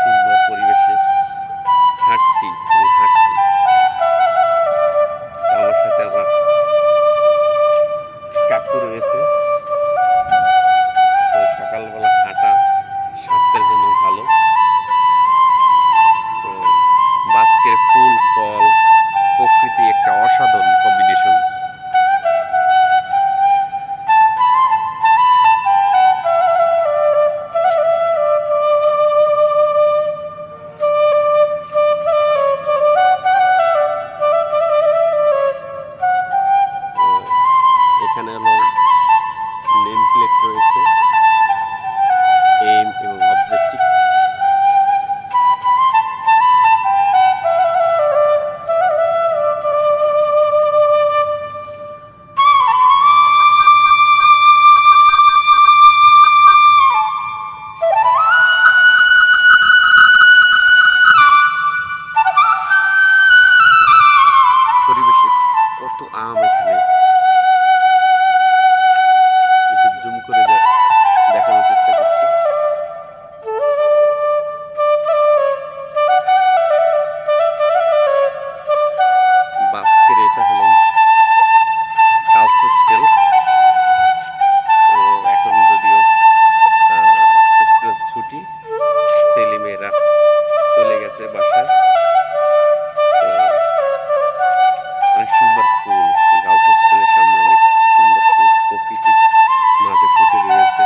সুন্দর পরিবেশে হাঁটছি এবং হাঁটছি। আমার সাথে আমার কাকু রয়েছে। তো সকালবেলা হাঁটা স্বাস্থ্যের জন্য ভালো। তো বাস্কের ফুল ফল প্রকৃতি একটা অসাধারণ কম্বিনেশন। এখানে হলো নেম প্লেট রয়েছে, এম এবং অবজেক্টিভ। পরিবেশে কত আম এখানে একটু জুম করে দেখানোর চেষ্টা করছি। বাস্কের এটা হলো গার্লস হোস্টেল। তো এখন যদিও হোস্টেল ছুটি, ছেলে মেয়েরা চলে গেছে বাসায়। তো অনেক সুন্দর ফুল, গার্লস হোস্টেলের সামনে অনেক সুন্দর ফুল প্রকৃতির মাঝে ফুটে রয়েছে।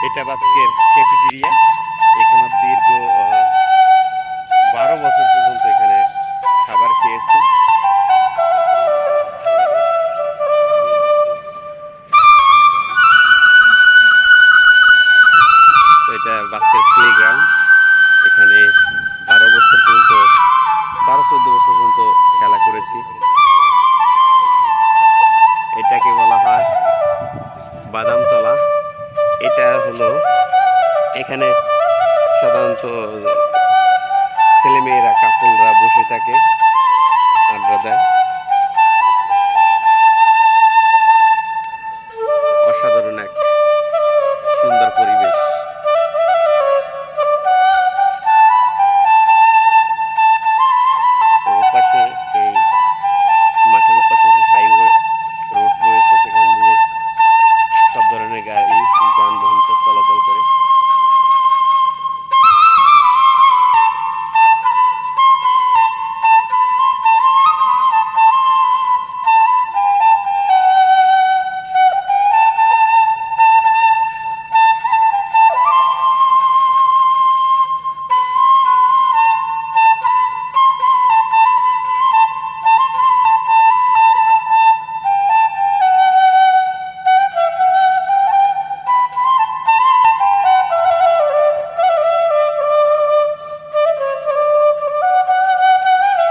এটা বাস্কের ক্যাফেটেরিয়া। এখানে দীর্ঘ 12 বছর পর্যন্ত এখানে খাবার খেয়েছি। এটা বাস্কের প্লেগ্রাউন্ড। এখানে 12 বছর পর্যন্ত 12-14 বছর পর্যন্ত খেলা করেছি। এটাকে বলা হয় বাদামতলা। এটা হলো এখানে সাধারণত ছেলেমেয়েরা কাপড়রা বসে থাকে, আড্ডা দেয়।